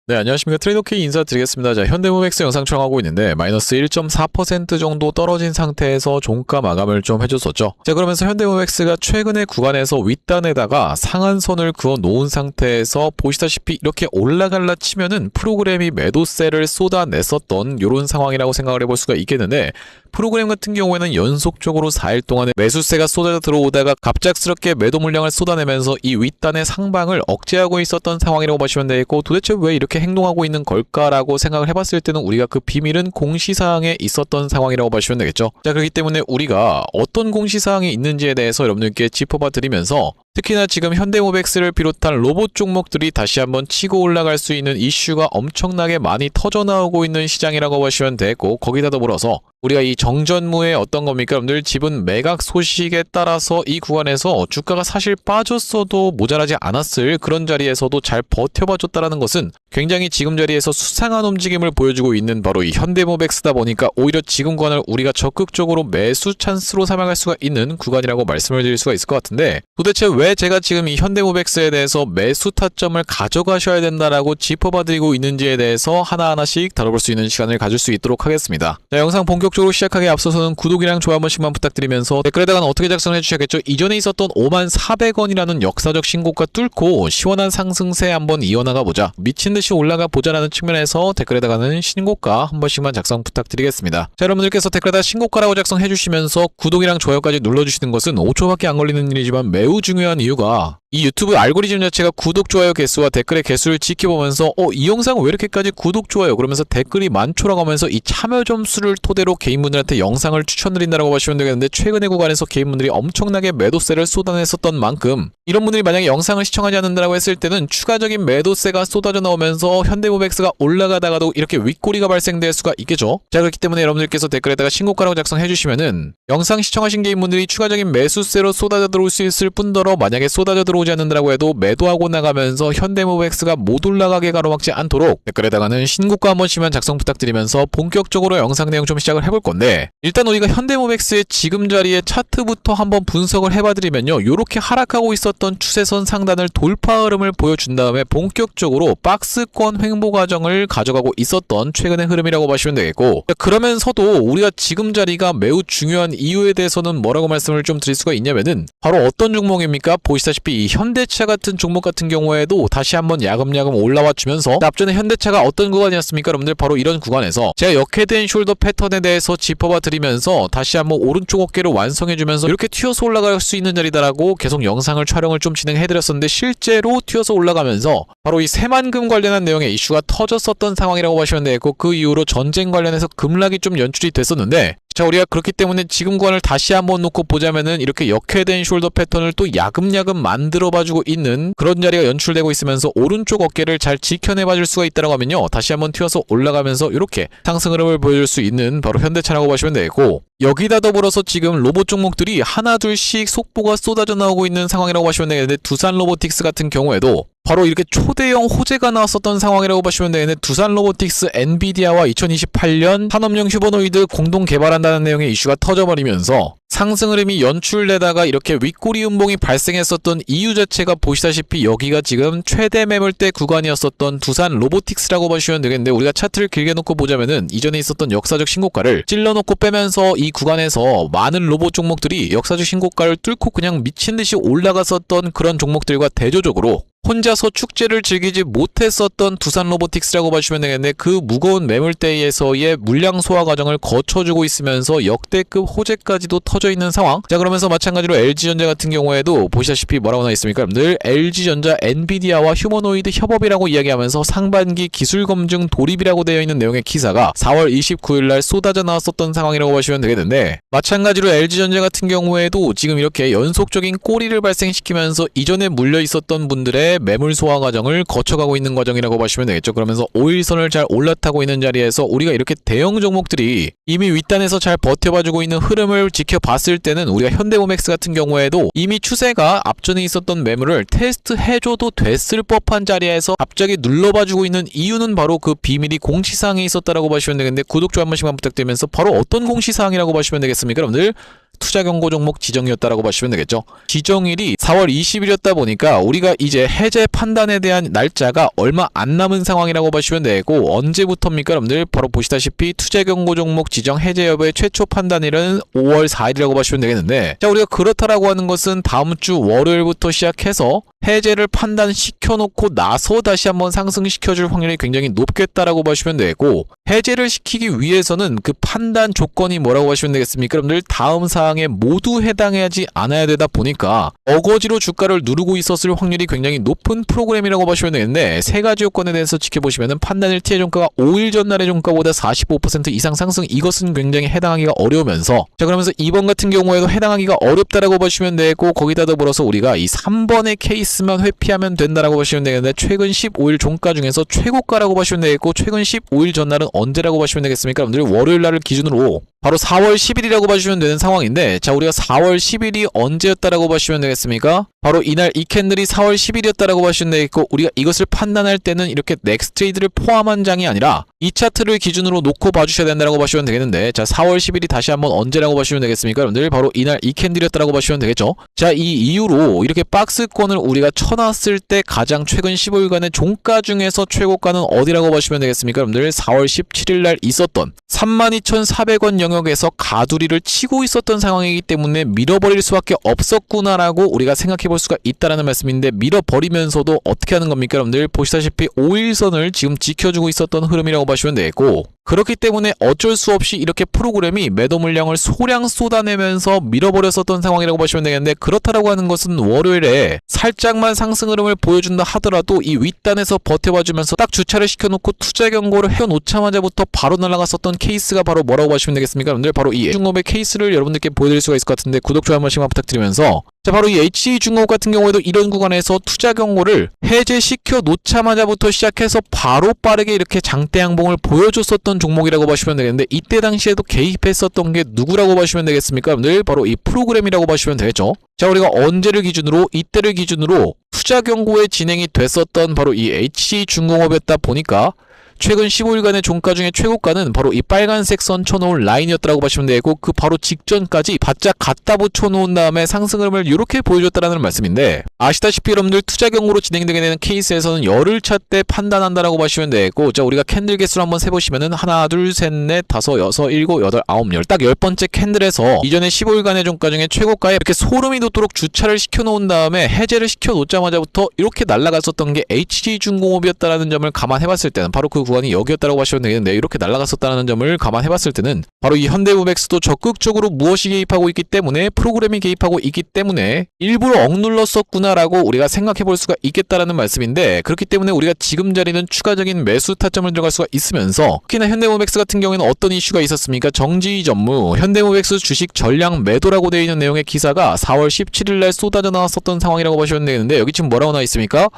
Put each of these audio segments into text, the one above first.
네, 안녕하십니까. 트레이더K 인사드리겠습니다. 자, 현대모백스 영상 촬영하고 있는데 마이너스 1.4% 정도 떨어진 상태에서 종가 마감을 좀 해줬었죠. 자, 그러면서 현대모백스가 최근의 구간에서 윗단에다가 상한선을 그어 놓은 상태에서 보시다시피 이렇게 올라갈라 치면은 프로그램이 매도세를 쏟아냈었던 이런 상황이라고 생각을 해볼 수가 있겠는데, 프로그램 같은 경우에는 연속적으로 4일 동안에 매수세가 쏟아져 들어오다가 갑작스럽게 매도 물량을 쏟아내면서 이 윗단의 상방을 억제하고 있었던 상황이라고 보시면 되겠고, 도대체 왜 이렇게 행동하고 있는 걸까라고 생각을 해봤을 때는 우리가 그 비밀은 공시사항에 있었던 상황이라고 보시면 되겠죠. 자, 그렇기 때문에 우리가 어떤 공시사항이 있는지에 대해서 여러분들께 짚어봐 드리면서, 특히나 지금 현대모백스를 비롯한 로봇 종목들이 다시 한번 치고 올라갈 수 있는 이슈가 엄청나게 많이 터져나오고 있는 시장이라고 보시면 되고, 거기다 더불어서 우리가 이 정전무의 어떤 겁니까? 여러분들 지분 매각 소식에 따라서 이 구간에서 주가가 사실 빠졌어도 모자라지 않았을 그런 자리에서도 잘 버텨봐 줬다라는 것은 굉장히 지금 자리에서 수상한 움직임을 보여주고 있는 바로 이 현대모백스다 보니까 오히려 지금 구간을 우리가 적극적으로 매수 찬스로 삼아갈 수가 있는 구간이라고 말씀을 드릴 수가 있을 것 같은데, 도대체 왜 제가 지금 이 현대모백스에 대해서 매수 타점을 가져가셔야 된다라고 짚어봐 드리고 있는지에 대해서 하나하나씩 다뤄볼 수 있는 시간을 가질 수 있도록 하겠습니다. 자, 영상 본격적으로 시작하기에 앞서서는 구독이랑 좋아요 한 번씩만 부탁드리면서, 댓글에다가는 어떻게 작성을 해주셔야겠죠? 이전에 있었던 54,400원이라는 역사적 신고가 뚫고 시원한 상승세 한번 이어나가보자, 미친듯이 올라가 보자라는 측면에서 댓글에다가는 신고가 한 번씩만 작성 부탁드리겠습니다. 자, 여러분들께서 댓글에다 신고가라고 작성해주시면서 구독이랑 좋아요까지 눌러주시는 것은 5초밖에 안 걸리는 일이지만 매우 중요한 이유가, 이 유튜브 알고리즘 자체가 구독, 좋아요 개수와 댓글의 개수를 지켜보면서 이 영상은 왜 이렇게까지 구독, 좋아요 그러면서 댓글이 많죠라고 하면서 이 참여 점수를 토대로 개인분들한테 영상을 추천드린다라고 보시면 되겠는데, 최근의 구간에서 개인분들이 엄청나게 매도세를 쏟아냈었던 만큼 이런 분들이 만약에 영상을 시청하지 않는다라고 했을 때는 추가적인 매도세가 쏟아져 나오면서 현대모백스가 올라가다가도 이렇게 윗꼬리가 발생될 수가 있겠죠. 자, 그렇기 때문에 여러분들께서 댓글에다가 신고가라고 작성해 주시면은 영상 시청하신 개인분들이 추가적인 매수세로 쏟아져 들어올 수 있을 뿐더러, 만약에 쏟아져 들어오지 않는다라고 해도 매도하고 나가면서 현대모백스가 못 올라가게 가로막지 않도록 댓글에다가는 신고가 한 번씩만 작성 부탁드리면서 본격적으로 영상 내용 좀 시작을 해볼 건데, 일단 우리가 현대모백스의 지금 자리의 차트부터 한번 분석을 해봐드리면요, 요렇게 하락하고 있었던 추세선 상단을 돌파 흐름을 보여준 다음에 본격적으로 박스권 횡보 과정을 가져가고 있었던 최근의 흐름이라고 보시면 되겠고, 그러면서도 우리가 지금 자리가 매우 중요한 이유에 대해서는 뭐라고 말씀을 좀 드릴 수가 있냐면은, 바로 어떤 종목입니까? 보시다시피 이 현대차 같은 종목 같은 경우에도 다시 한번 야금야금 올라와 주면서, 앞전에 현대차가 어떤 구간이었습니까? 여러분들 바로 이런 구간에서 제가 역헤드앤 숄더 패턴에 대해서 짚어봐 드리면서 다시 한번 오른쪽 어깨를 완성해 주면서 이렇게 튀어서 올라갈 수 있는 자리다라고 계속 영상을 촬영을 좀 진행해 드렸었는데, 실제로 튀어서 올라가면서 바로 이 새만금 관련한 내용의 이슈가 터졌었던 상황이라고 보시면 되겠고, 그 이후로 전쟁 관련해서 급락이 좀 연출이 됐었는데, 자, 우리가 그렇기 때문에 지금 구간을 다시 한번 놓고 보자면은 이렇게 역회된 숄더 패턴을 또 야금야금 만들어 봐주고 있는 그런 자리가 연출되고 있으면서 오른쪽 어깨를 잘 지켜내 봐줄 수가 있다고 하면요, 다시 한번 튀어서 올라가면서 이렇게 상승 흐름을 보여줄 수 있는 바로 현대차라고 보시면 되고, 여기다 더불어서 지금 로봇 종목들이 하나 둘씩 속보가 쏟아져 나오고 있는 상황이라고 보시면 되겠는데, 두산 로보틱스 같은 경우에도 바로 이렇게 초대형 호재가 나왔었던 상황이라고 보시면 되는데, 두산 로보틱스 엔비디아와 2028년 산업용 휴머노이드 공동 개발한다는 내용의 이슈가 터져버리면서 상승 흐름이 연출되다가 이렇게 윗꼬리 음봉이 발생했었던 이유 자체가 보시다시피 여기가 지금 최대 매물대 구간이었었던 두산 로보틱스라고 보시면 되겠는데, 우리가 차트를 길게 놓고 보자면은 이전에 있었던 역사적 신고가를 찔러놓고 빼면서 이 구간에서 많은 로봇 종목들이 역사적 신고가를 뚫고 그냥 미친듯이 올라갔었던 그런 종목들과 대조적으로 혼자서 축제를 즐기지 못했었던 두산 로보틱스라고 보시면 되겠는데, 그 무거운 매물대에서의 물량 소화 과정을 거쳐주고 있으면서 역대급 호재까지도 터져 있는 상황. 자, 그러면서 마찬가지로 LG전자 같은 경우에도 보시다시피 뭐라고 나와 있습니까? 늘 LG전자 엔비디아와 휴머노이드 협업이라고 이야기하면서 상반기 기술 검증 돌입이라고 되어 있는 내용의 기사가 4월 29일날 쏟아져 나왔었던 상황이라고 보시면 되겠는데, 마찬가지로 LG전자 같은 경우에도 지금 이렇게 연속적인 꼬리를 발생시키면서 이전에 물려 있었던 분들의 매물 소화 과정을 거쳐가고 있는 과정이라고 보시면 되겠죠. 그러면서 5일선을 잘 올라타고 있는 자리에서 우리가 이렇게 대형 종목들이 이미 윗단에서 잘 버텨봐주고 있는 흐름을 지켜봤을 때는, 우리가 현대모백스 같은 경우에도 이미 추세가 앞전에 있었던 매물을 테스트해줘도 됐을 법한 자리에서 갑자기 눌러봐주고 있는 이유는 바로 그 비밀이 공시사항에 있었다라고 보시면 되겠는데, 구독, 좋아요 한 번씩만 부탁드리면서 바로 어떤 공시사항이라고 보시면 되겠습니까? 여러분들 투자 경고 종목 지정이었다라고 보시면 되겠죠. 지정일이 4월 20일이었다 보니까 우리가 이제 해제 판단에 대한 날짜가 얼마 안 남은 상황이라고 보시면 되고, 언제부터입니까 여러분들? 바로 보시다시피 투자 경고 종목 지정 해제 여부의 최초 판단일은 5월 4일이라고 보시면 되겠는데, 자, 우리가 그렇다라고 하는 것은 다음 주 월요일부터 시작해서 해제를 판단시켜놓고 나서 다시 한번 상승시켜줄 확률이 굉장히 높겠다라고 보시면 되고, 해제를 시키기 위해서는 그 판단 조건이 뭐라고 보시면 되겠습니까? 여러분들 다음 사항에 모두 해당하지 않아야 되다 보니까 어거지로 주가를 누르고 있었을 확률이 굉장히 높은 프로그램이라고 보시면 되겠는데, 세 가지 요건에 대해서 지켜보시면은 판단일 T의 종가가 5일 전날의 종가보다 45% 이상 상승, 이것은 굉장히 해당하기가 어려우면서, 자, 그러면서 2번 같은 경우에도 해당하기가 어렵다라고 보시면 되고, 거기다 더불어서 우리가 이 3번의 케이스만 회피하면 된다라고 보시면 되겠는데, 최근 15일 종가 중에서 최고가라고 보시면 되겠고, 최근 15일 전날은 언제라고 보시면 되겠습니까? 여러분들 월요일 날을 기준으로 바로 4월 10일이라고 봐주시면 되는 상황인데, 자, 우리가 4월 10일이 언제였다라고 봐주시면 되겠습니까? 바로 이날 이 캔들이 4월 10일이었다라고 봐주시면 되겠고, 우리가 이것을 판단할 때는 이렇게 넥스트레이드를 포함한 장이 아니라 이 차트를 기준으로 놓고 봐주셔야 된다라고 봐주시면 되겠는데, 자, 4월 10일이 다시 한번 언제라고 봐주시면 되겠습니까? 여러분들 바로 이날 이 캔들이었다라고 봐주시면 되겠죠. 자, 이 이후로 이렇게 박스권을 우리가 쳐놨을 때 가장 최근 15일간의 종가 중에서 최고가는 어디라고 봐주시면 되겠습니까? 여러분들 4월 17일 날 있었던 32,400원 영역에서 가두리를 치고 있었던 상황이기 때문에 밀어버릴 수밖에 없었구나라고 우리가 생각해 볼 수가 있다라는 말씀인데, 밀어버리면서도 어떻게 하는 겁니까? 여러분들 보시다시피 5일선을 지금 지켜주고 있었던 흐름이라고 보시면 되겠고, 그렇기 때문에 어쩔 수 없이 이렇게 프로그램이 매도 물량을 소량 쏟아내면서 밀어버렸었던 상황이라고 보시면 되겠는데, 그렇다라고 하는 것은 월요일에 살짝만 상승 흐름을 보여준다 하더라도 이 윗단에서 버텨봐주면서 딱 주차를 시켜놓고 투자 경고를 해놓자마자부터 바로 날아갔었던 케이스가 바로 뭐라고 보시면 되겠습니까? 여러분들 바로 이 중공업의 케이스를 여러분들께 보여드릴 수가 있을 것 같은데, 구독, 좋아요 한 번씩만 부탁드리면서, 자, 바로 이 HC중공업 같은 경우에도 이런 구간에서 투자 경고를 해제시켜 놓자마자부터 시작해서 바로 빠르게 이렇게 장대 양봉을 보여줬었던 종목이라고 보시면 되겠는데, 이때 당시에도 개입했었던 게 누구라고 보시면 되겠습니까? 여러분들 바로 이 프로그램이라고 보시면 되겠죠. 자, 우리가 언제를 기준으로, 이때를 기준으로 투자 경고에 진행이 됐었던 바로 이 HC중공업이었다 보니까 최근 15일간의 종가 중에 최고가는 바로 이 빨간색 선 쳐놓은 라인이었다고 보시면 되고, 그 바로 직전까지 바짝 갖다 붙여놓은 다음에 상승 흐름을 이렇게 보여줬다라는 말씀인데, 아시다시피 여러분들 투자 경고로 진행되게 되는 케이스에서는 열흘차 때 판단한다라고 보시면 되고, 자, 우리가 캔들 개수를 한번 세보시면은 하나, 둘, 셋, 넷, 다섯, 여섯, 일곱, 여덟, 아홉, 열, 딱 10번째 캔들에서 이전에 15일간의 종가 중에 최고가에 이렇게 소름이 돋도록 주차를 시켜놓은 다음에 해제를 시켜놓자마자부터 이렇게 날아갔었던 게 HC중공업이었다라는 점을 감안해봤을 때는 바로 그 구간이 여기였다라고 하시면 되겠는데, 이렇게 날아갔었다는 점을 감안해봤을 때는 바로 이 현대무백스도 적극적으로 무엇이 개입하고 있기 때문에, 프로그램이 개입하고 있기 때문에 일부러 억눌렀었구나라고 우리가 생각해볼 수가 있겠다라는 말씀인데, 그렇기 때문에 우리가 지금 자리는 추가적인 매수 타점을 들어갈 수가 있으면서, 특히나 현대무백스 같은 경우에는 어떤 이슈가 있었습니까? 정지희 전무 현대무백스 주식 전량 매도라고 되어 있는 내용의 기사가 4월 17일 날 쏟아져 나왔었던 상황이라고 보시면 되겠는데, 여기 지금 뭐라고 나와 있습니까?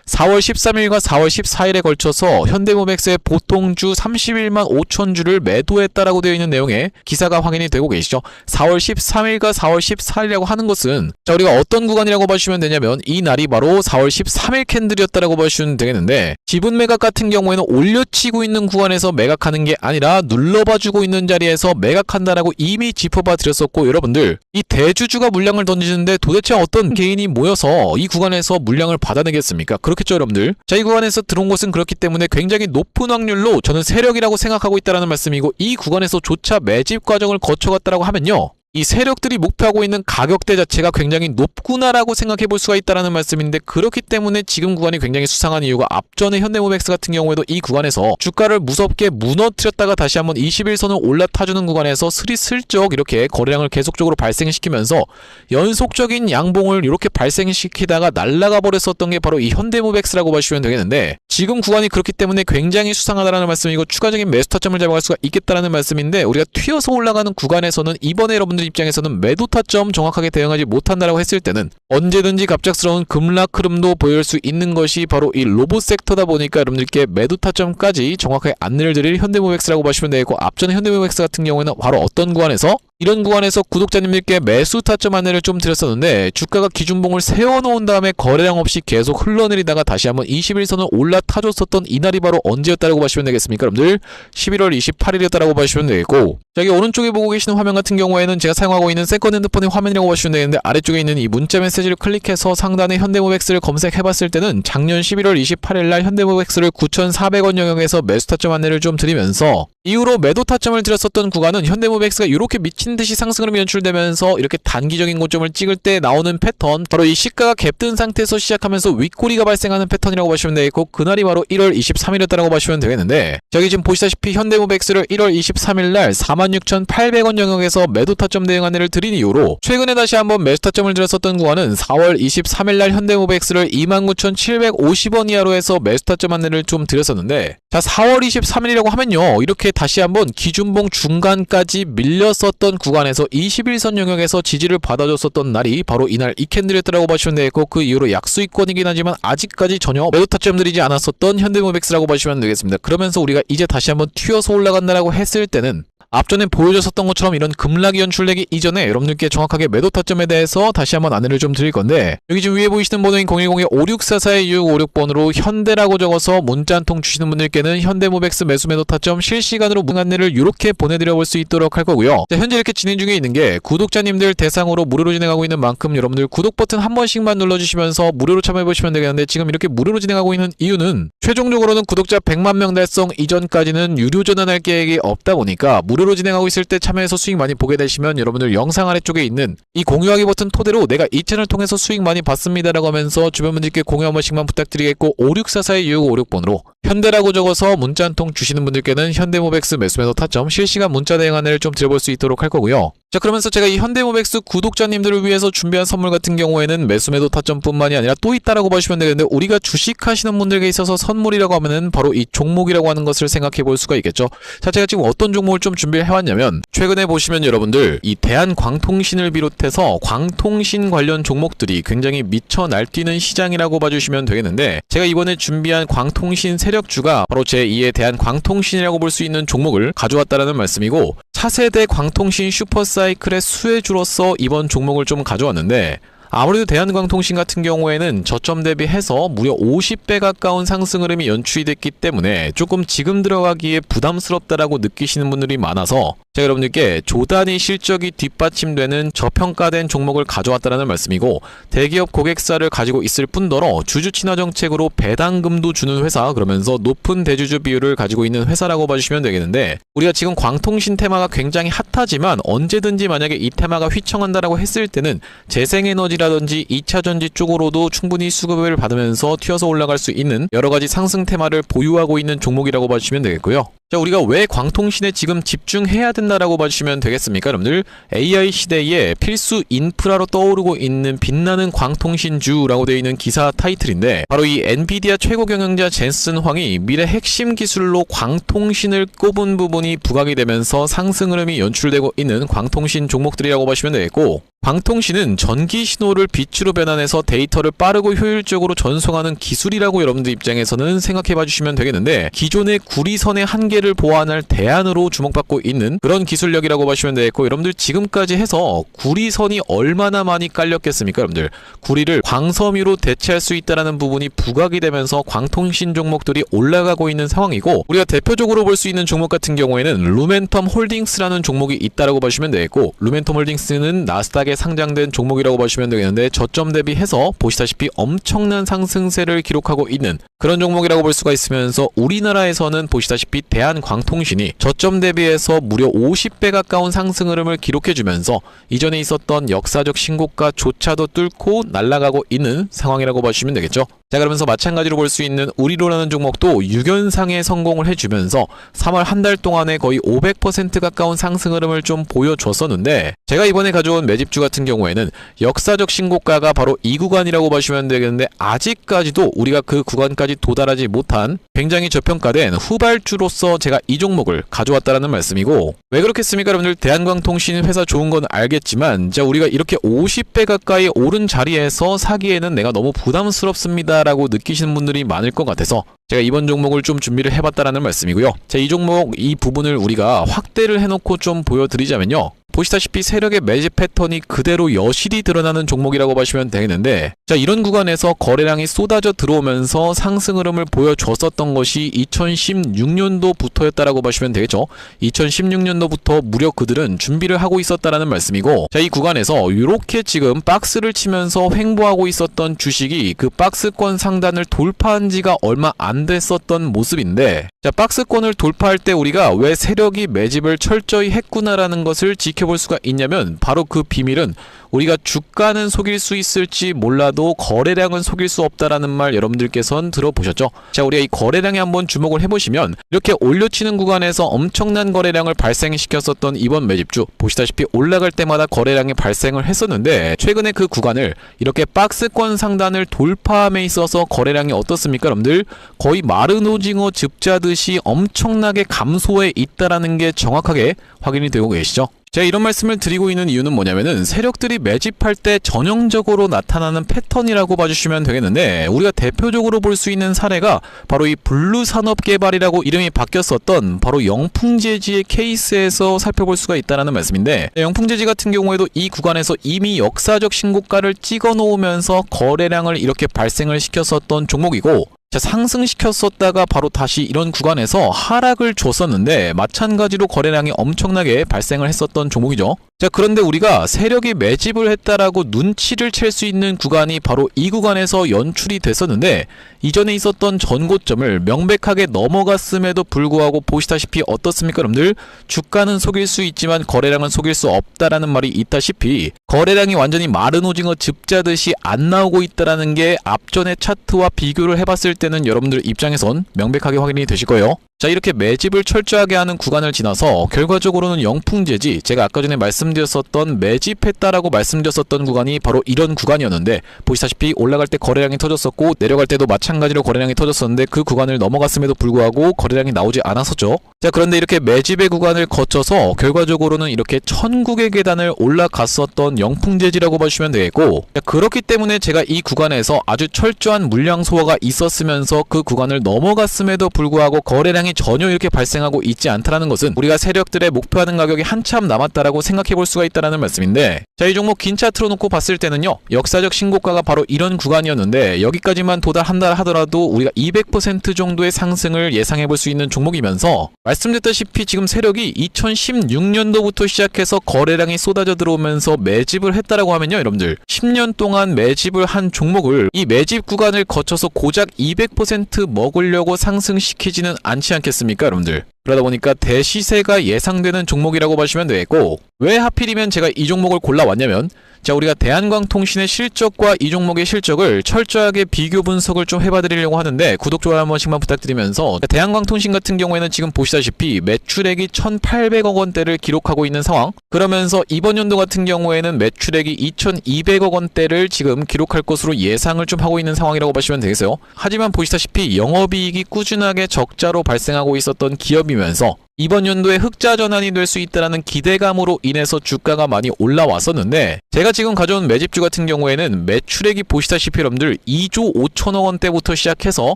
4월 13일과 4월 14일에 걸쳐서 현대무백스의 보통주 31만 5천 주를 매도했다라고 되어 있는 내용의 기사가 확인이 되고 계시죠. 4월 13일과 4월 14일이라고 하는 것은, 자, 우리가 어떤 구간이라고 보시면 되냐면 이 날이 바로 4월 13일 캔들이었다라고 보시면 되겠는데, 지분 매각 같은 경우에는 올려치고 있는 구간에서 매각하는 게 아니라 눌러봐주고 있는 자리에서 매각한다라고 이미 짚어봐 드렸었고, 여러분들 이 대주주가 물량을 던지는데 도대체 어떤 개인이 모여서 이 구간에서 물량을 받아내겠습니까? 그렇겠죠 여러분들. 자, 이 구간에서 들어온 것은 그렇기 때문에 굉장히 높은 확률로 저는 세력이라고 생각하고 있다는 말씀이고, 이 구간에서조차 매집 과정을 거쳐갔다라고 하면요, 이 세력들이 목표하고 있는 가격대 자체가 굉장히 높구나라고 생각해 볼 수가 있다는 말씀인데, 그렇기 때문에 지금 구간이 굉장히 수상한 이유가, 앞전에 현대모백스 같은 경우에도 이 구간에서 주가를 무섭게 무너뜨렸다가 다시 한번 21선을 올라타주는 구간에서 스리슬쩍 이렇게 거래량을 계속적으로 발생시키면서 연속적인 양봉을 이렇게 발생시키다가 날아가 버렸었던 게 바로 이 현대모백스라고 보시면 되겠는데, 지금 구간이 그렇기 때문에 굉장히 수상하다는 말씀이고, 추가적인 매수 타점을 잡아갈 수가 있겠다는 말씀인데, 우리가 튀어서 올라가는 구간에서는 이번에 여러분들 입장에서는 매도 타점 정확하게 대응하지 못한다라고 했을 때는 언제든지 갑작스러운 급락 흐름도 보일 수 있는 것이 바로 이 로봇 섹터다 보니까, 여러분들께 매도 타점까지 정확하게 안내를 드릴 현대모백스라고 보시면 되고, 앞전에 현대모백스 같은 경우에는 바로 어떤 구간에서 이런 구간에서 구독자님들께 매수 타점 안내를 좀 드렸었는데 주가가 기준봉을 세워놓은 다음에 거래량 없이 계속 흘러내리다가 다시 한번 21선을 올라타줬었던 이날이 바로 언제였다라고 보시면 되겠습니까? 여러분들 11월 28일이었다라고 보시면 되겠고, 자, 여기 오른쪽에 보고 계시는 화면 같은 경우에는 제가 사용하고 있는 세컨 핸드폰의 화면이라고 보시면 되겠는데, 아래쪽에 있는 이 문자 메시지를 클릭해서 상단에 현대모백스를 검색해봤을 때는 작년 11월 28일날 현대모백스를 9,400원 영역에서 매수 타점 안내를 좀 드리면서 이후로 매도 타점을 드렸었던 구간은 현대모백스가 이렇게 미친듯이 상승으로 연출되면서 이렇게 단기적인 고점을 찍을 때 나오는 패턴, 바로 이 시가가 갭든 상태에서 시작하면서 윗꼬리가 발생하는 패턴이라고 보시면 되겠고, 그날이 바로 1월 23일이었다고 보시면 되겠는데, 저기 지금 보시다시피 현대모백스를 1월 23일날 46,800원 영역에서 매도 타점 대응 안내를 드린 이후로 최근에 다시 한번 매수 타점을 드렸었던 구간은 4월 23일날 현대모백스를 29,750원 이하로 해서 매수 타점 안내를 좀 드렸었는데, 자, 4월 23일이라고 하면요, 이렇게 다시 한번 기준봉 중간까지 밀렸었던 구간에서 21선 영역에서 지지를 받아줬었던 날이 바로 이날 이 캔들이었다고 보시면 되겠고, 그 이후로 약수익권이긴 하지만 아직까지 전혀 매도 타점 드리지 않았었던 현대모백스라고 보시면 되겠습니다. 그러면서 우리가 이제 다시 한번 튀어서 올라간다라고 했을 때는 앞전에 보여줬었던 것처럼 이런 급락이 연출되기 이전에 여러분들께 정확하게 매도 타점에 대해서 다시 한번 안내를 좀 드릴 건데, 여기 지금 위에 보이시는 번호인 010-5644-2656번으로 현대라고 적어서 문자 한 통 주시는 분들께는 현대모백스 매수 매도 타점 실시간으로 안내를 이렇게 보내드려 볼 수 있도록 할 거고요. 자, 현재 이렇게 진행 중에 있는 게 구독자님들 대상으로 무료로 진행하고 있는 만큼 여러분들 구독 버튼 한 번씩만 눌러주시면서 무료로 참여해보시면 되겠는데, 지금 이렇게 무료로 진행하고 있는 이유는 최종적으로는 구독자 100만 명 달성 이전까지는 유료 전환할 계획이 없다 보니까 무료로 진행하고 있을 때 참여해서 수익 많이 보게 되시면 여러분들 영상 아래쪽에 있는 이 공유하기 버튼 토대로 내가 이 채널 통해서 수익 많이 받습니다라고 하면서 주변 분들께 공유 한 번씩만 부탁드리겠고, 5644-2656번으로 현대라고 적어서 문자 한 통 주시는 분들께는 현대모백스 매수 매도 타점 실시간 문자 대응 안내를 좀 드려볼 수 있도록 할 거고요. 자, 그러면서 제가 이 현대모백스 구독자님들을 위해서 준비한 선물 같은 경우에는 매수 매도 타점뿐만이 아니라 또 있다라고 보시면 되겠는데, 우리가 주식 하시는 분들께 있어서 선물이라고 하면은 바로 이 종목이라고 하는 것을 생각해 볼 수가 있겠죠. 자, 제가 지금 어떤 종목을 좀 준비를 해왔냐면, 최근에 보시면 여러분들 이 대한광통신을 비롯해서 광통신 관련 종목들이 굉장히 미쳐 날뛰는 시장이라고 봐주시면 되겠는데, 제가 이번에 준비한 광통신 세력주가 바로 제2의 대한광통신이라고 볼 수 있는 종목을 가져왔다라는 말씀이고, 차세대 광통신 슈퍼사이클의 수혜주로서 이번 종목을 좀 가져왔는데, 아무래도 대한광통신 같은 경우에는 저점 대비해서 무려 50배 가까운 상승 흐름이 연출이 됐기 때문에 조금 지금 들어가기에 부담스럽다라고 느끼시는 분들이 많아서 제가 여러분들께 조단위 실적이 뒷받침되는 저평가된 종목을 가져왔다는 말씀이고, 대기업 고객사를 가지고 있을 뿐더러 주주 친화 정책으로 배당금도 주는 회사, 그러면서 높은 대주주 비율을 가지고 있는 회사라고 봐주시면 되겠는데, 우리가 지금 광통신 테마가 굉장히 핫하지만 언제든지 만약에 이 테마가 휘청한다라고 했을 때는 재생에너지라든지 2차전지 쪽으로도 충분히 수급을 받으면서 튀어서 올라갈 수 있는 여러가지 상승 테마를 보유하고 있는 종목이라고 봐주시면 되겠고요. 자, 우리가 왜 광통신에 지금 집중해야 된다라고 봐주시면 되겠습니까? 여러분들, AI 시대에 필수 인프라로 떠오르고 있는 빛나는 광통신주라고 되어 있는 기사 타이틀인데, 바로 이 엔비디아 최고 경영자 젠슨 황이 미래 핵심 기술로 광통신을 꼽은 부분이 부각이 되면서 상승 흐름이 연출되고 있는 광통신 종목들이라고 보시면 되겠고, 광통신은 전기 신호를 빛으로 변환해서 데이터를 빠르고 효율적으로 전송하는 기술이라고 여러분들 입장에서는 생각해 봐주시면 되겠는데, 기존의 구리선의 한계를 보완할 대안으로 주목받고 있는 그런 기술력이라고 보시면 되겠고, 여러분들 지금까지 해서 구리선이 얼마나 많이 깔렸겠습니까? 여러분들 구리를 광섬유로 대체할 수 있다는 부분이 부각이 되면서 광통신 종목들이 올라가고 있는 상황이고, 우리가 대표적으로 볼 수 있는 종목 같은 경우에는 루멘텀 홀딩스라는 종목이 있다라고 보시면 되겠고, 루멘텀 홀딩스는 나스닥에 상장된 종목이라고 보시면 되겠는데, 저점 대비해서 보시다시피 엄청난 상승세를 기록하고 있는 그런 종목이라고 볼 수가 있으면서, 우리나라에서는 보시다시피 대한광통신이 저점 대비해서 무려 50배 가까운 상승 흐름을 기록해주면서 이전에 있었던 역사적 신고가조차도 뚫고 날아가고 있는 상황이라고 보시면 되겠죠. 자, 그러면서 마찬가지로 볼 수 있는 우리로라는 종목도 6연상에 성공을 해주면서 3월 한 달 동안에 거의 500% 가까운 상승 흐름을 좀 보여줬었는데, 제가 이번에 가져온 매집주 같은 경우에는 역사적 신고가가 바로 이 구간이라고 보시면 되겠는데, 아직까지도 우리가 그 구간까지 도달하지 못한 굉장히 저평가된 후발주로서 제가 이 종목을 가져왔다는 말씀이고, 왜 그렇겠습니까? 여러분들, 대한광통신 회사 좋은 건 알겠지만, 자, 우리가 이렇게 50배 가까이 오른 자리에서 사기에는 내가 너무 부담스럽습니다 라고 느끼시는 분들이 많을 것 같아서 제가 이번 종목을 좀 준비를 해봤다라는 말씀이고요. 자, 이 종목 이 부분을 우리가 확대를 해놓고 좀 보여드리자면요, 보시다시피 세력의 매집 패턴이 그대로 여실히 드러나는 종목이라고 보시면 되겠는데, 자, 이런 구간에서 거래량이 쏟아져 들어오면서 상승 흐름을 보여줬었던 것이 2016년도부터였다라고 보시면 되겠죠. 2016년도부터 무려 그들은 준비를 하고 있었다라는 말씀이고, 자, 이 구간에서 이렇게 지금 박스를 치면서 횡보하고 있었던 주식이 그 박스권 상단을 돌파한 지가 얼마 안 됐었던 모습인데, 자, 박스권을 돌파할 때 우리가 왜 세력이 매집을 철저히 했구나라는 것을 지켜볼 수가 있냐면, 바로 그 비밀은 우리가 주가는 속일 수 있을지 몰라도 거래량은 속일 수 없다라는 말 여러분들께서는 들어보셨죠? 자, 우리가 이 거래량에 한번 주목을 해보시면 이렇게 올려치는 구간에서 엄청난 거래량을 발생시켰었던 이번 매집주, 보시다시피 올라갈 때마다 거래량이 발생을 했었는데, 최근에 그 구간을 이렇게 박스권 상단을 돌파함에 있어서 거래량이 어떻습니까 여러분들? 거의 마른 오징어 즙자듯이 엄청나게 감소해 있다라는 게 정확하게 확인이 되고 계시죠? 제가 이런 말씀을 드리고 있는 이유는 뭐냐면은, 세력들이 매집할 때 전형적으로 나타나는 패턴이라고 봐주시면 되겠는데, 우리가 대표적으로 볼 수 있는 사례가 바로 이 블루산업개발이라고 이름이 바뀌었었던 바로 영풍재지의 케이스에서 살펴볼 수가 있다는 말씀인데, 영풍재지 같은 경우에도 이 구간에서 이미 역사적 신고가를 찍어 놓으면서 거래량을 이렇게 발생을 시켰었던 종목이고, 자, 상승시켰었다가 바로 다시 이런 구간에서 하락을 줬었는데, 마찬가지로 거래량이 엄청나게 발생을 했었던 종목이죠. 자, 그런데 우리가 세력이 매집을 했다라고 눈치를 챌 수 있는 구간이 바로 이 구간에서 연출이 됐었는데, 이전에 있었던 전고점을 명백하게 넘어갔음에도 불구하고 보시다시피 어떻습니까 여러분들? 주가는 속일 수 있지만 거래량은 속일 수 없다라는 말이 있다시피, 거래량이 완전히 마른 오징어 즙자듯이 안 나오고 있다라는 게 앞전의 차트와 비교를 해봤을 때는 여러분들 입장에선 명백하게 확인이 되실 거예요. 자, 이렇게 매집을 철저하게 하는 구간을 지나서 결과적으로는 영풍재지, 제가 아까 전에 말씀드렸었던 매집했다라고 말씀드렸었던 구간이 바로 이런 구간이었는데, 보시다시피 올라갈 때 거래량이 터졌었고 내려갈 때도 마찬가지로 거래량이 터졌었는데, 그 구간을 넘어갔음에도 불구하고 거래량이 나오지 않았었죠. 자, 그런데 이렇게 매집의 구간을 거쳐서 결과적으로는 이렇게 천국의 계단을 올라갔었던 영풍재지라고 봐주시면 되겠고, 자, 그렇기 때문에 제가 이 구간에서 아주 철저한 물량 소화가 있었으면서 그 구간을 넘어갔음에도 불구하고 거래량이 전혀 이렇게 발생하고 있지 않다는 것은, 우리가 세력들의 목표하는 가격이 한참 남았다라고 생각해 볼 수가 있다는 말씀인데, 자, 이 종목 긴 차트로 놓고 봤을 때는요, 역사적 신고가가 바로 이런 구간이었는데, 여기까지만 도달한다 하더라도 우리가 200% 정도의 상승을 예상해 볼 수 있는 종목이면서, 말씀드렸다시피 지금 세력이 2016년도부터 시작해서 거래량이 쏟아져 들어오면서 매집을 했다라고 하면요 여러분들, 10년 동안 매집을 한 종목을 이 매집 구간을 거쳐서 고작 200% 먹으려고 상승시키지는 않지 않겠습니까 여러분들? 그러다 보니까 대시세가 예상되는 종목이라고 보시면 되겠고, 왜 하필이면 제가 이 종목을 골라왔냐면, 자, 우리가 대한광통신의 실적과 이 종목의 실적을 철저하게 비교 분석을 좀 해봐드리려고 하는데, 구독, 좋아요 한 번씩만 부탁드리면서, 대한광통신 같은 경우에는 지금 보시다시피 매출액이 1,800억 원대를 기록하고 있는 상황, 그러면서 이번 연도 같은 경우에는 매출액이 2,200억 원대를 지금 기록할 것으로 예상을 좀 하고 있는 상황이라고 보시면 되겠어요. 하지만 보시다시피 영업이익이 꾸준하게 적자로 발생하고 있었던 기업이면서, 이번 연도에 흑자 전환이 될 수 있다는 기대감으로 인해서 주가가 많이 올라왔었는데, 제가 지금 가져온 매집주 같은 경우에는 매출액이 보시다시피 여러분들 2조 5천억 원대부터 시작해서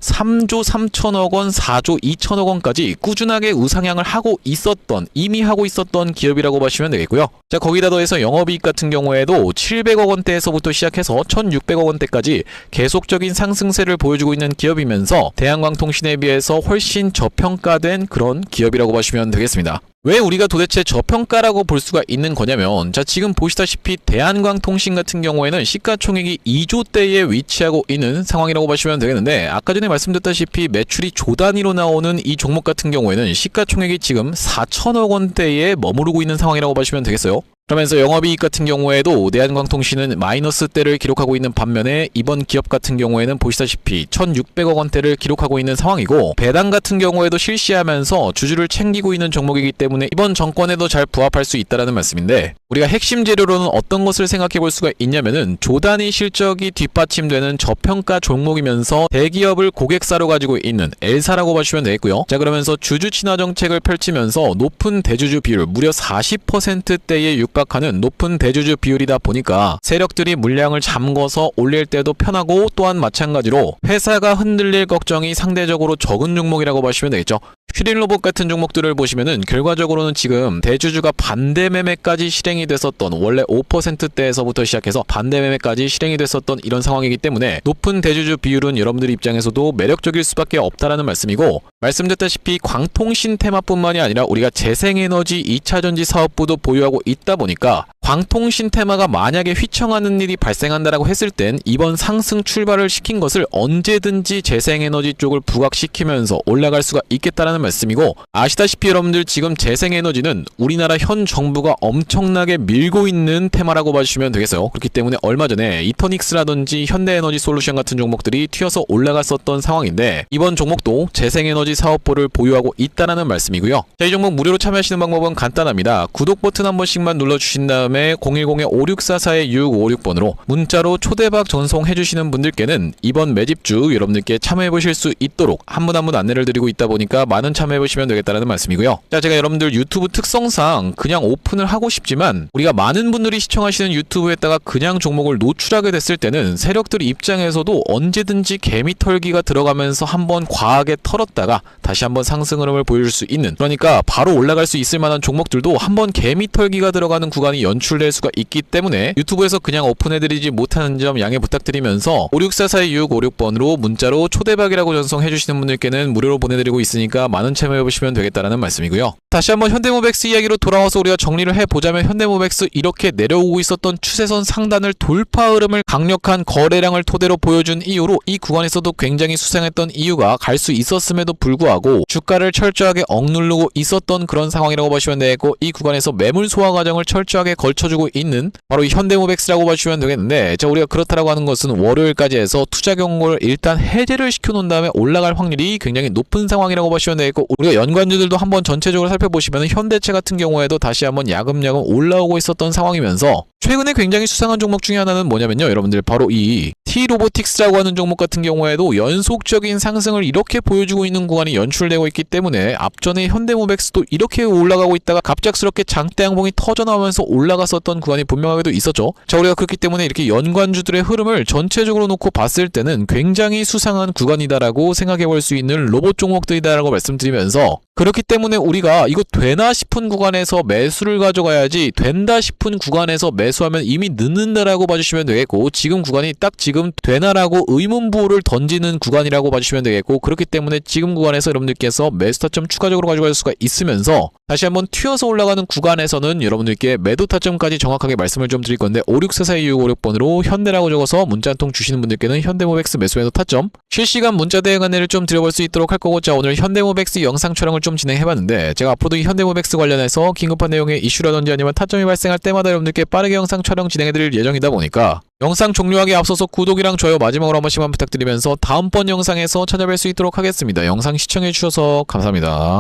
3조 3천억 원, 4조 2천억 원까지 꾸준하게 우상향을 하고 있었던, 이미 하고 있었던 기업이라고 보시면 되겠고요. 자, 거기다 더해서 영업이익 같은 경우에도 700억 원대에서부터 시작해서 1,600억 원대까지 계속적인 상승세를 보여주고 있는 기업이면서, 대한광통신에 비해서 훨씬 저평가된 그런 기업이라고 보시면 되겠습니다. 왜 우리가 도대체 저평가라고 볼 수가 있는 거냐면, 자, 지금 보시다시피 대한광통신 같은 경우에는 시가총액이 2조대에 위치하고 있는 상황이라고 보시면 되겠는데, 아까 전에 말씀드렸다시피 매출이 조 단위로 나오는 이 종목 같은 경우에는 시가총액이 지금 4천억 원대에 머무르고 있는 상황이라고 보시면 되겠어요. 그러면서 영업이익 같은 경우에도 대한광통신은 마이너스대를 기록하고 있는 반면에, 이번 기업 같은 경우에는 보시다시피 1,600억 원대를 기록하고 있는 상황이고, 배당 같은 경우에도 실시하면서 주주를 챙기고 있는 종목이기 때문에 이번 정권에도 잘 부합할 수 있다는 말씀인데, 우리가 핵심 재료로는 어떤 것을 생각해 볼 수가 있냐면은, 조단위 실적이 뒷받침되는 저평가 종목이면서 대기업을 고객사로 가지고 있는 L사라고 보시면 되겠고요. 자, 그러면서 주주 친화 정책을 펼치면서 높은 대주주 비율, 무려 40%대에 육박하는 높은 대주주 비율이다 보니까 세력들이 물량을 잠궈서 올릴 때도 편하고, 또한 마찬가지로 회사가 흔들릴 걱정이 상대적으로 적은 종목이라고 보시면 되겠죠. 휘린 로봇 같은 종목들을 보시면은 결과적으로는 지금 대주주가 반대 매매까지 실행이 됐었던, 원래 5%대에서부터 시작해서 반대 매매까지 실행이 됐었던 이런 상황이기 때문에 높은 대주주 비율은 여러분들 입장에서도 매력적일 수밖에 없다라는 말씀이고, 말씀드렸다시피 광통신 테마뿐만이 아니라 우리가 재생에너지 2차전지 사업부도 보유하고 있다 보니까 광통신 테마가 만약에 휘청하는 일이 발생한다라고 했을 땐 이번 상승 출발을 시킨 것을 언제든지 재생에너지 쪽을 부각시키면서 올라갈 수가 있겠다라는 말씀이고, 아시다시피 여러분들 지금 재생에너지는 우리나라 현 정부가 엄청나게 밀고 있는 테마라고 봐주시면 되겠어요. 그렇기 때문에 얼마 전에 이터닉스라든지 현대에너지 솔루션 같은 종목들이 튀어서 올라갔었던 상황인데, 이번 종목도 재생에너지 사업부를 보유하고 있다라는 말씀이고요. 자, 이 종목 무료로 참여하시는 방법은 간단합니다. 구독 버튼 한 번씩만 눌러주신 다음에 010-5644-6656번으로 문자로 초대박 전송해주시는 분들께는 이번 매집주 여러분들께 참여해보실 수 있도록 한 분 한 분 안내를 드리고 있다 보니까 많은 참여해보시면 되겠다는 말씀이고요. 자, 제가 여러분들 유튜브 특성상 그냥 오픈을 하고 싶지만 우리가 많은 분들이 시청하시는 유튜브에다가 그냥 종목을 노출하게 됐을 때는 세력들 입장에서도 언제든지 개미 털기가 들어가면서 한번 과하게 털었다가 다시 한번 상승 흐름을 보여줄 수 있는, 그러니까 바로 올라갈 수 있을 만한 종목들도 한번 개미 털기가 들어가는 구간이 연출될 수가 있기 때문에 유튜브에서 그냥 오픈해드리지 못하는 점 양해 부탁드리면서 564-4656번으로 문자로 초대박이라고 전송해주시는 분들께는 무료로 보내드리고 있으니까 많은 참여해보시면 되겠다라는 말씀이고요. 다시 한번 현대모백스 이야기로 돌아와서 우리가 정리를 해보자면, 현대모백스 이렇게 내려오고 있었던 추세선 상단을 돌파 흐름을 강력한 거래량을 토대로 보여준 이후로 이 구간에서도 굉장히 수상했던 이유가 갈 수 있었음에도 불구하고 주가를 철저하게 억누르고 있었던 그런 상황이라고 보시면 되겠고, 이 구간에서 매물 소화 과정을 철저하게 걸쳐주고 있는 바로 이 현대모백스라고 보시면 되겠는데, 자, 우리가 그렇다라고 하는 것은 월요일까지 해서 투자 경고를 일단 해제를 시켜놓은 다음에 올라갈 확률이 굉장히 높은 상황이라고 보시면 되겠고, 우리가 연관주들도 한번 전체적으로 살펴보시면 현대차 같은 경우에도 다시 한번 야금야금 올라오고 있었던 상황이면서, 최근에 굉장히 수상한 종목 중에 하나는 뭐냐면요, 여러분들 바로 이 T로보틱스라고 하는 종목 같은 경우에도 연속적인 상승을 이렇게 보여주고 있는 구간이 연출되고 있기 때문에 앞전에 현대모백스도 이렇게 올라가고 있다가 갑작스럽게 장대 양봉이 터져나오면서 올라갔었던 구간이 분명하게도 있었죠. 자, 우리가 그렇기 때문에 이렇게 연관주들의 흐름을 전체적으로 놓고 봤을 때는 굉장히 수상한 구간이다라고 생각해 볼 수 있는 로봇 종목들이다라고 말씀드리면서, 그렇기 때문에 우리가 이거 되나 싶은 구간에서 매수를 가져가야지, 된다 싶은 구간에서 매수하면 이미 늦는다라고 봐주시면 되겠고, 지금 구간이 딱 지금 되나라고 의문부호를 던지는 구간이라고 봐주시면 되겠고, 그렇기 때문에 지금 구간에서 여러분들께서 매수 타점 추가적으로 가져갈 수가 있으면서, 다시 한번 튀어서 올라가는 구간에서는 여러분들께 매도 타점까지 정확하게 말씀을 좀 드릴 건데, 564-4656번으로 현대라고 적어서 문자 한 통 주시는 분들께는 현대모백스 매수 매도 타점 실시간 문자 대응 안내를 좀 드려볼 수 있도록 할 거고, 자, 오늘 현대모백스 영상 촬영을 좀 진행해봤는데, 제가 앞으로도 이 현대모백스 관련해서 긴급한 내용의 이슈라든지 아니면 타점이 발생할 때마다 여러분들께 빠르게 영상 촬영 진행해드릴 예정이다 보니까 영상 종료하기에 앞서서 구독이랑 좋아요 마지막으로 한 번씩만 부탁드리면서 다음번 영상에서 찾아뵐 수 있도록 하겠습니다. 영상 시청해주셔서 감사합니다.